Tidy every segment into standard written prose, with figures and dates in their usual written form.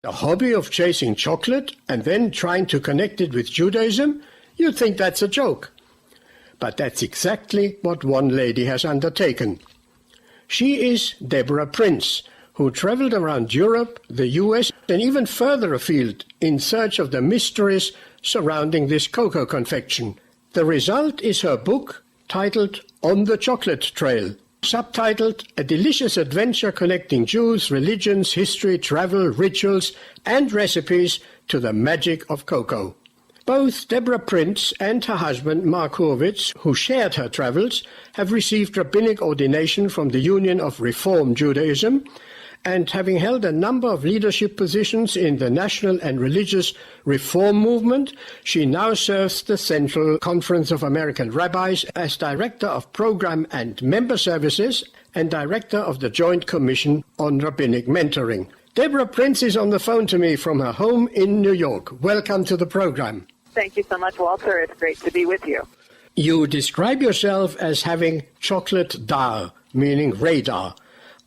A hobby of chasing chocolate and then trying to connect it with Judaism? You'd think that's a joke. But that's exactly what one lady has undertaken. She is Deborah Prinz, who traveled around Europe, the US, and even further afield in search of the mysteries surrounding this cocoa confection. The result is her book, titled On the Chocolate Trail, subtitled A Delicious Adventure Connecting Jews, Religions, History, Travel, Rituals, and Recipes to the Magic of Cocoa. Both Deborah Prinz and her husband Mark Horwitz, who shared her travels, have received rabbinic ordination from the Union of Reform Judaism, and having held a number of leadership positions in the national and religious reform movement, she now serves the Central Conference of American Rabbis as Director of Program and Member Services and Director of the Joint Commission on Rabbinic Mentoring. Deborah Prinz is on the phone to me from her home in New York. Welcome to the program. Thank you so much, Walter. It's great to be with you. You describe yourself as having chocolate dar, meaning radar.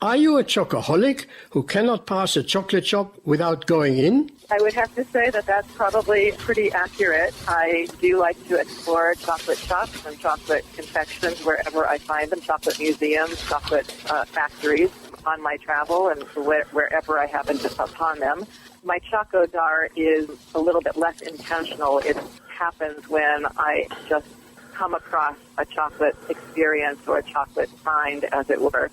Are you a chocoholic who cannot pass a chocolate shop without going in? I would have to say that that's probably pretty accurate. I do like to explore chocolate shops and chocolate confections wherever I find them, chocolate museums, chocolate factories on my travel and wherever I happen to upon them. My choco dar is a little bit less intentional. It happens when I just come across a chocolate experience or a chocolate find, as it were.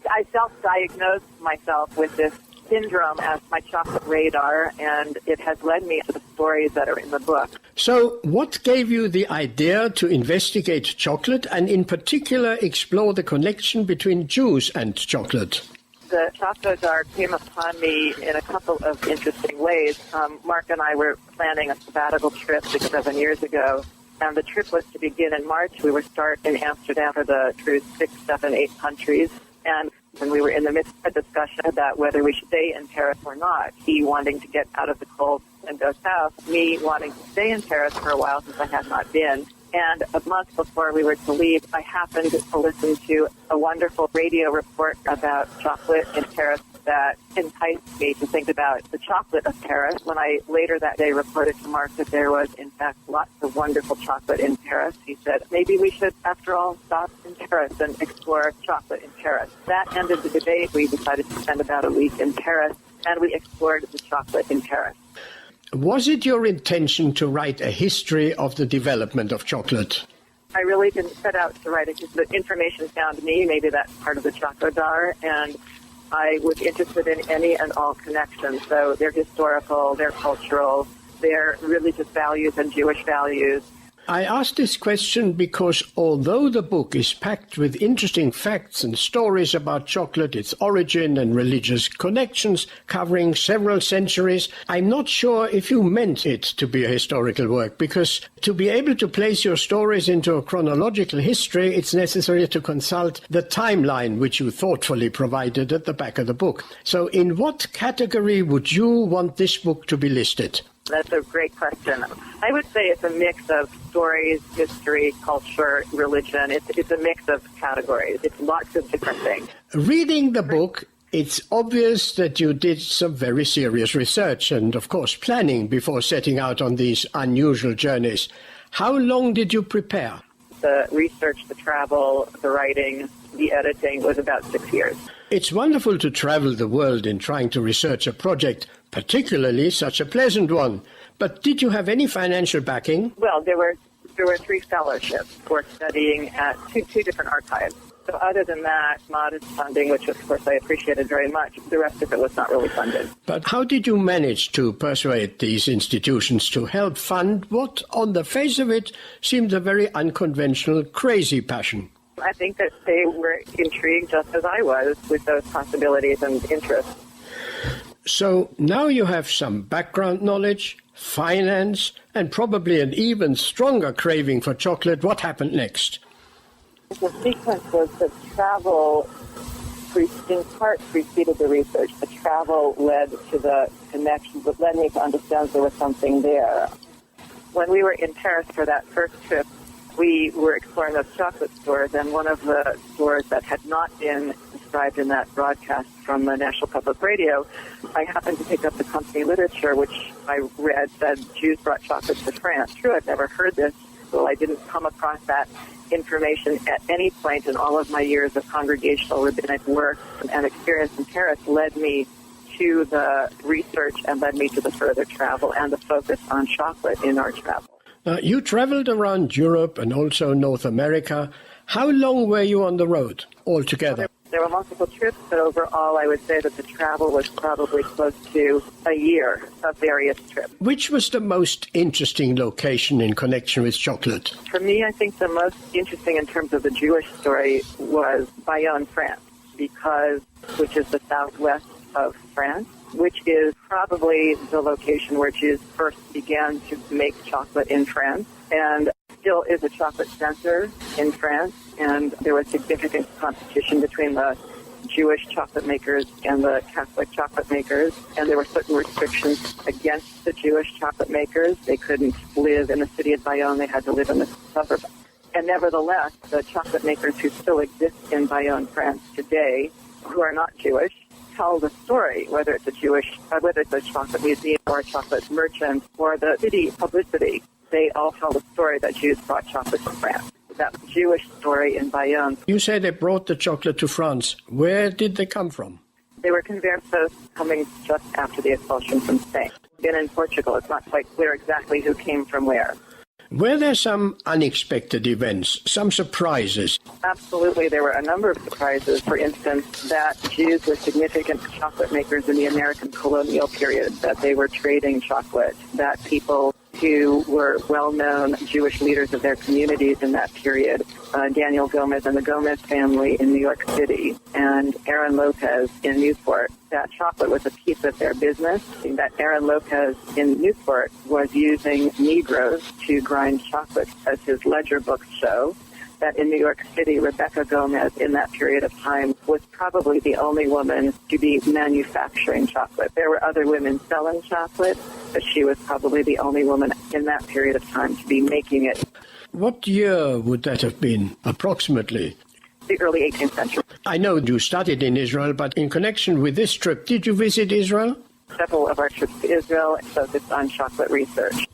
I self-diagnosed myself with this syndrome as my chocolate radar, and it has led me to the stories that are in the book. So what gave you the idea to investigate chocolate and in particular explore the connection between Jews and chocolate? The chocolate jar came upon me in a couple of interesting ways. Mark and I were planning a sabbatical trip 6-7 years ago, and the trip was to begin in March. We were start in Amsterdam for the cruise 6, 7, 8 countries. And when we were in the midst of a discussion about whether we should stay in Paris or not, he wanting to get out of the cold and go south, me wanting to stay in Paris for a while since I had not been. And a month before we were to leave, I happened to listen to a wonderful radio report about chocolate in Paris that enticed me to think about the chocolate of Paris. When I later that day reported to Mark that there was, in fact, lots of wonderful chocolate in Paris, he said, maybe we should, after all, stop in Paris and explore chocolate in Paris. That ended the debate. We decided to spend about a week in Paris, and we explored the chocolate in Paris. Was it your intention to write a history of the development of chocolate? I really didn't set out to write it. The information found me. Maybe that's part of the chocolate, and I was interested in any and all connections. So they're historical, they're cultural, they're religious values and Jewish values. I asked this question because although the book is packed with interesting facts and stories about chocolate, its origin and religious connections covering several centuries, I'm not sure if you meant it to be a historical work, because to be able to place your stories into a chronological history, it's necessary to consult the timeline which you thoughtfully provided at the back of the book. So in what category would you want this book to be listed? That's a great question. I would say it's a mix of stories, history, culture, religion. It's a mix of categories. It's lots of different things. Reading the book, it's obvious that you did some very serious research and, of course, planning before setting out on these unusual journeys. How long did you prepare? The research, the travel, the writing, the editing was about 6 years. It's wonderful to travel the world in trying to research a project, particularly such a pleasant one. But did you have any financial backing? Well, there were 3 fellowships for studying at two different archives. So other than that, modest funding, which of course I appreciated very much, the rest of it was not really funded. But how did you manage to persuade these institutions to help fund what, on the face of it, seemed a very unconventional, crazy passion? I think that they were intrigued just as I was with those possibilities and interests. So now you have some background knowledge, finance, and probably an even stronger craving for chocolate. What happened next? The sequence was that travel, in part, preceded the research. The travel led to the connection, but led me to understand there was something there. When we were in Paris for that first trip, we were exploring those chocolate stores, and one of the stores that had not been described in that broadcast from the National Public Radio, I happened to pick up the company literature, which I read said Jews brought chocolate to France. True, I've never heard this, so I didn't come across that information at any point in all of my years of congregational rabbinic work and experience in Paris led me to the research and led me to the further travel and the focus on chocolate in our travel. You traveled around Europe and also North America. How long were you on the road altogether? There were multiple trips, but overall I would say that the travel was probably close to a year of various trips. Which was the most interesting location in connection with chocolate? For me, I think the most interesting in terms of the Jewish story was Bayonne, France, which is the southwest of France, which is probably the location where Jews first began to make chocolate in France, and still is a chocolate center in France, and there was significant competition between the Jewish chocolate makers and the Catholic chocolate makers, and there were certain restrictions against the Jewish chocolate makers. They couldn't live in the city of Bayonne, they had to live in the suburbs. And nevertheless, the chocolate makers who still exist in Bayonne, France today, who are not Jewish, tell the story, whether it's a chocolate museum or a chocolate merchant or the city publicity. They all tell the story that Jews brought chocolate to France. That Jewish story in Bayonne. You say they brought the chocolate to France. Where did they come from? They were conversos coming just after the expulsion from Spain. In Portugal, it's not quite clear exactly who came from where. Were there some unexpected events, some surprises? Absolutely. There were a number of surprises. For instance, that Jews were significant chocolate makers in the American colonial period, that they were trading chocolate, that people who were well-known Jewish leaders of their communities in that period, Daniel Gomez and the Gomez family in New York City, and Aaron Lopez in Newport, that chocolate was a piece of their business, that Aaron Lopez in Newport was using Negroes to grind chocolate, as his ledger books show, that in New York City, Rebecca Gomez in that period of time was probably the only woman to be manufacturing chocolate. There were other women selling chocolate, but she was probably the only woman in that period of time to be making it. What year would that have been, approximately? The early 18th century. I know you studied in Israel, but in connection with this trip, did you visit Israel? Several of our trips to Israel focused on chocolate research.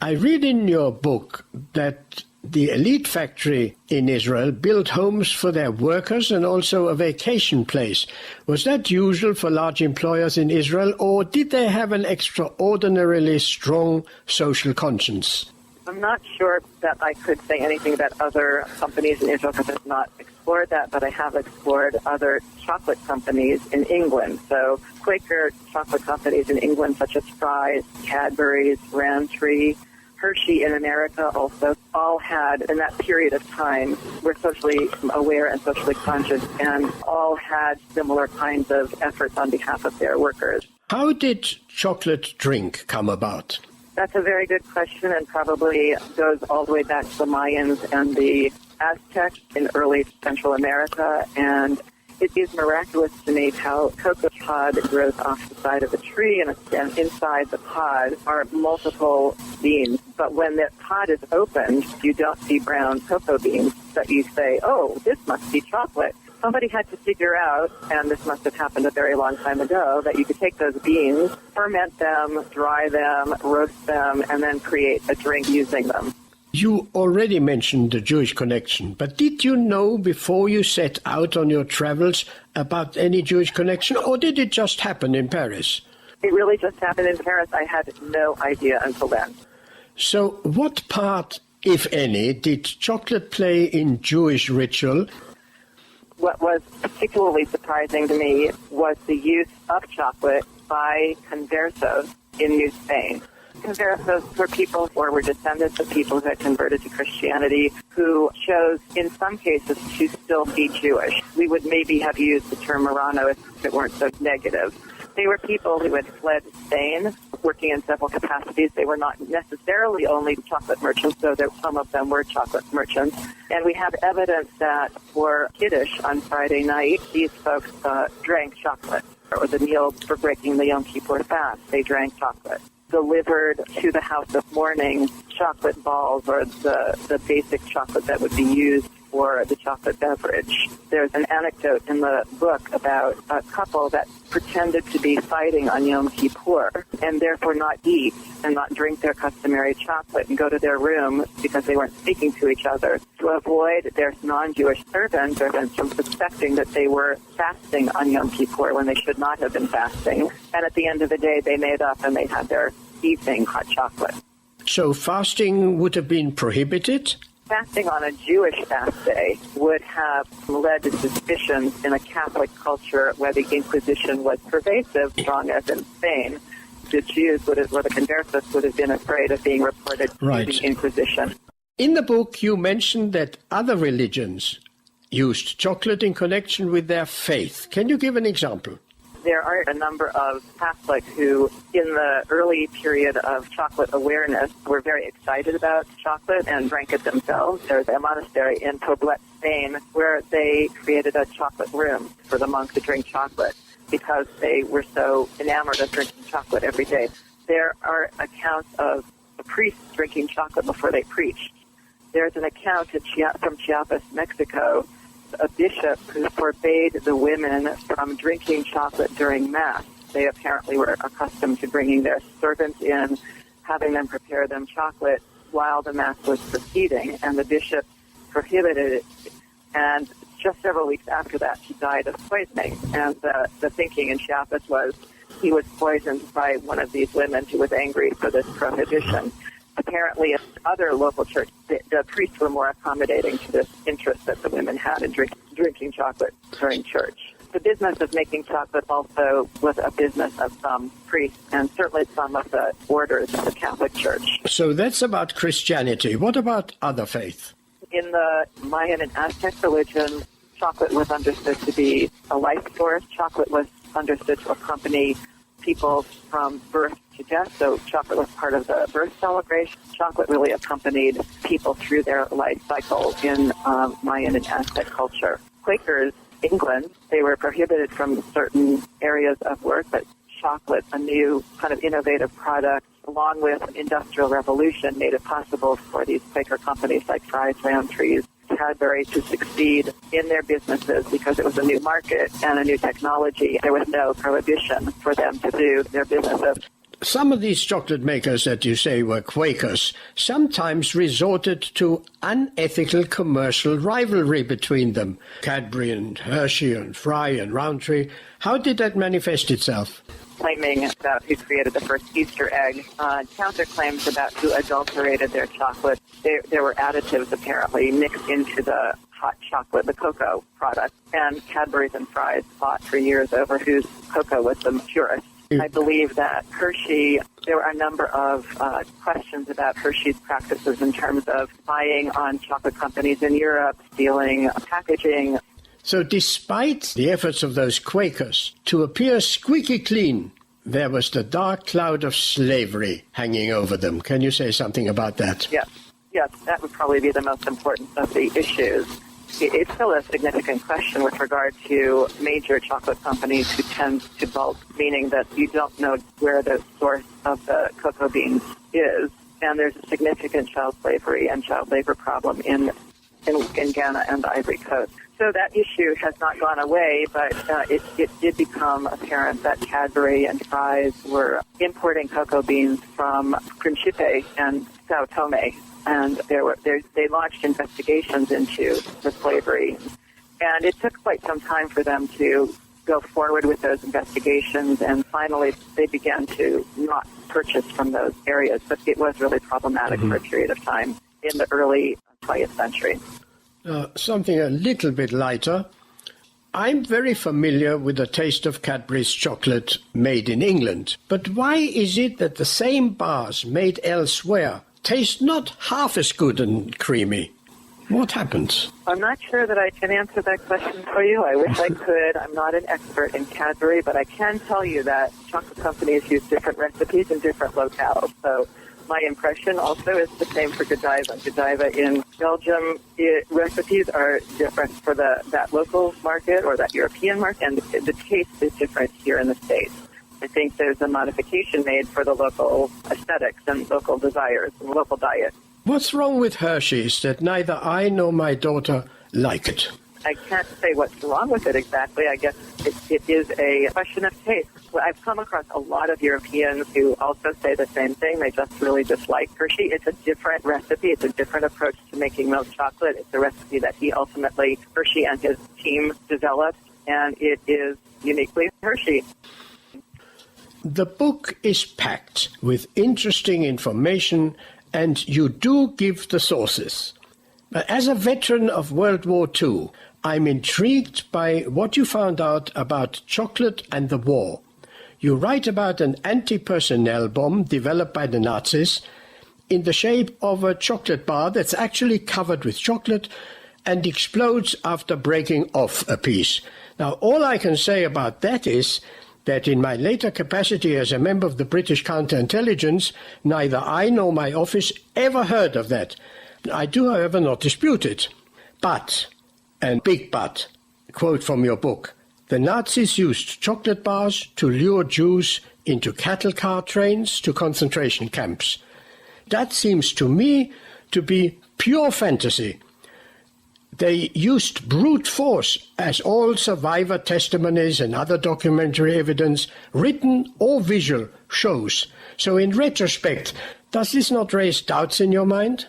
I read in your book that the elite factory in Israel built homes for their workers and also a vacation place. Was that usual for large employers in Israel, or did they have an extraordinarily strong social conscience? I'm not sure that I could say anything about other companies in Israel because I've not explored that, but I have explored other chocolate companies in England. So Quaker chocolate companies in England such as Fry's, Cadbury's, Rowntree, Hershey in America also all had, in that period of time, were socially aware and socially conscious and all had similar kinds of efforts on behalf of their workers. How did chocolate drink come about? That's a very good question and probably goes all the way back to the Mayans and the Aztecs in early Central America. And it is miraculous to me how cocoa pod grows off the side of a tree, and inside the pod are multiple beans. But when the pod is opened, you don't see brown cocoa beans, but you say, oh, this must be chocolate. Somebody had to figure out, and this must have happened a very long time ago, that you could take those beans, ferment them, dry them, roast them, and then create a drink using them. You already mentioned the Jewish connection, but did you know before you set out on your travels about any Jewish connection, or did it just happen in Paris? It really just happened in Paris. I had no idea until then. So what part, if any, did chocolate play in Jewish ritual? What was particularly surprising to me was the use of chocolate by conversos in New Spain. Conversos were people or were descendants of people who had converted to Christianity who chose, in some cases, to still be Jewish. We would maybe have used the term Marrano if it weren't so negative. They were people who had fled Spain, working in several capacities. They were not necessarily only chocolate merchants, though some of them were chocolate merchants. And we have evidence that for Kiddush on Friday night, these folks drank chocolate. It was a meal for breaking the Yom Kippur fast. They drank chocolate. Delivered to the house of mourning chocolate balls or the basic chocolate that would be used for the chocolate beverage. There's an anecdote in the book about a couple that pretended to be fighting on Yom Kippur and therefore not eat and not drink their customary chocolate and go to their room because they weren't speaking to each other to avoid their non-Jewish servants from suspecting that they were fasting on Yom Kippur when they should not have been fasting. And at the end of the day, they made up and they had their evening hot chocolate. So fasting would have been prohibited? Fasting on a Jewish fast day would have led to suspicions in a Catholic culture where the Inquisition was pervasive, strong as in Spain. The Jews or the conversos would have been afraid of being reported to the Inquisition. In the book, you mentioned that other religions used chocolate in connection with their faith. Can you give an example? There are a number of Catholics who, in the early period of chocolate awareness, were very excited about chocolate and drank it themselves. There's a monastery in Poblet, Spain, where they created a chocolate room for the monks to drink chocolate because they were so enamored of drinking chocolate every day. There are accounts of the priests drinking chocolate before they preached. There's an account from Chiapas, Mexico, a bishop who forbade the women from drinking chocolate during Mass. They apparently were accustomed to bringing their servants in, having them prepare them chocolate while the Mass was proceeding, and the bishop prohibited it. And just several weeks after that, he died of poisoning. And the thinking in Chiapas was he was poisoned by one of these women who was angry for this prohibition. Apparently, in other local churches, the priests were more accommodating to this interest that the women had in drinking chocolate during church. The business of making chocolate also was a business of some priests and certainly some of the orders of the Catholic Church. So that's about Christianity. What about other faiths? In the Mayan and Aztec religion, chocolate was understood to be a life source. Chocolate was understood to accompany people from birth to death, so chocolate was part of the birth celebration. Chocolate really accompanied people through their life cycle in Mayan and Aztec culture. Quakers, England, they were prohibited from certain areas of work, but chocolate, a new kind of innovative product, along with Industrial Revolution, made it possible for these Quaker companies like Fry's, Roundtree's, Cadbury to succeed in their businesses because it was a new market and a new technology. There was no prohibition for them to do their businesses. Some of these chocolate makers that you say were Quakers sometimes resorted to unethical commercial rivalry between them. Cadbury and Hershey and Fry and Roundtree. How did that manifest itself? Claiming about who created the first Easter egg, counterclaims about who adulterated their chocolate. There were additives apparently mixed into the hot chocolate, the cocoa product, and Cadbury's and Fry's fought for years over whose cocoa was the purest. I believe that Hershey, there were a number of questions about Hershey's practices in terms of spying on chocolate companies in Europe, stealing packaging. So despite the efforts of those Quakers to appear squeaky clean, there was the dark cloud of slavery hanging over them. Can you say something about that? Yes, that would probably be the most important of the issues. It's still a significant question with regard to major chocolate companies who tend to bulk, meaning that you don't know where the source of the cocoa beans is. And there's a significant child slavery and child labor problem in Ghana and the Ivory Coast. So that issue has not gone away, but it did become apparent that Cadbury and Fry's were importing cocoa beans from Principe and Sao Tome. And they launched investigations into the slavery. And it took quite some time for them to go forward with those investigations, and finally they began to not purchase from those areas. But it was really problematic for a period of time in the early 20th century. Something a little bit lighter. I'm very familiar with the taste of Cadbury's chocolate made in England. But why is it that the same bars made elsewhere taste not half as good and creamy? What happens? I'm not sure that I can answer that question for you. I wish I could. I'm not an expert in Cadbury, but I can tell you that chocolate companies use different recipes in different locales. So my impression also is the same for Godiva. Godiva in Belgium, recipes are different for that local market or that European market, and the taste is different here in the States. I think there's a modification made for the local aesthetics and local desires and local diet. What's wrong with Hershey's that neither I nor my daughter like it. I can't say what's wrong with it exactly. I guess it is a question of taste. Well, I've come across a lot of Europeans who also say the same thing. They just really dislike Hershey. It's a different recipe. It's a different approach to making milk chocolate. It's a recipe that Hershey and his team developed, and it is uniquely Hershey. The book is packed with interesting information, and you do give the sources. But as a veteran of World War II, I'm intrigued by what you found out about chocolate and the war. You write about an antipersonnel bomb developed by the Nazis in the shape of a chocolate bar that's actually covered with chocolate and explodes after breaking off a piece. Now, all I can say about that is that in my later capacity as a member of the British counterintelligence, neither I nor my office ever heard of that. I do, however, not dispute it. But, and big but, quote from your book, the Nazis used chocolate bars to lure Jews into cattle car trains to concentration camps. That seems to me to be pure fantasy. They used brute force, as all survivor testimonies and other documentary evidence, written or visual, shows. So in retrospect, does this not raise doubts in your mind?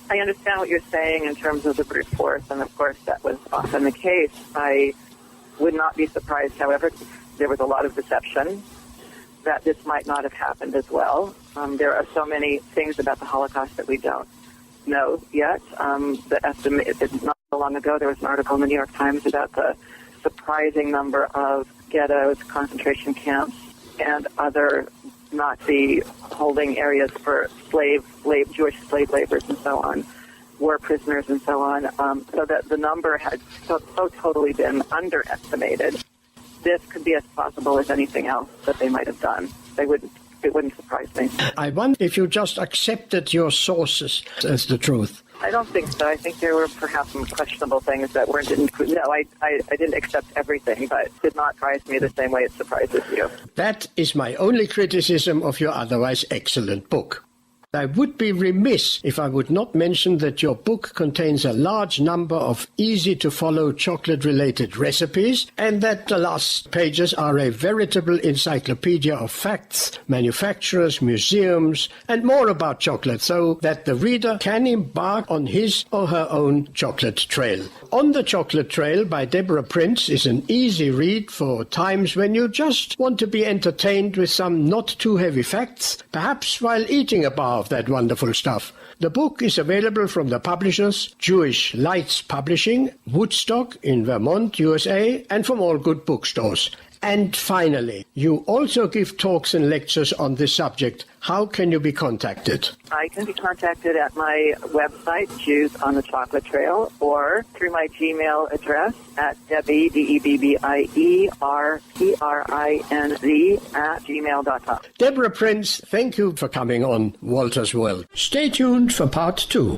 I understand what you're saying in terms of the brute force, and of course that was often the case. I would not be surprised, however, there was a lot of deception that this might not have happened as well. There are so many things about the Holocaust that we don't know yet. The estimate, not so long ago, there was an article in the New York Times about the surprising number of ghettos, concentration camps, and other Nazi holding areas for Jewish slave laborers and so on, war prisoners and so on, so that the number had so totally been underestimated. This could be as possible as anything else that they might have done. It wouldn't surprise me. I wonder if you just accepted your sources as the truth. I don't think so. I think there were perhaps some questionable things that weren't included. No, I didn't accept everything, but it did not surprise me the same way it surprises you. That is my only criticism of your otherwise excellent book. I would be remiss if I would not mention that your book contains a large number of easy-to-follow chocolate-related recipes, and that the last pages are a veritable encyclopedia of facts, manufacturers, museums, and more about chocolate, so that the reader can embark on his or her own chocolate trail. On the Chocolate Trail by Deborah Prinz is an easy read for times when you just want to be entertained with some not-too-heavy facts, perhaps while eating a bar of that wonderful stuff. The book is available from the publishers Jewish Lights Publishing, Woodstock in Vermont, USA, and from all good bookstores. And finally, you also give talks and lectures on this subject. How can you be contacted? I can be contacted at my website, Jews on the Chocolate Trail, or through my Gmail address at Debbie, DEBBIERPRINZ @gmail.com. Deborah Prinz, thank you for coming on Walter's World. Stay tuned for part 2.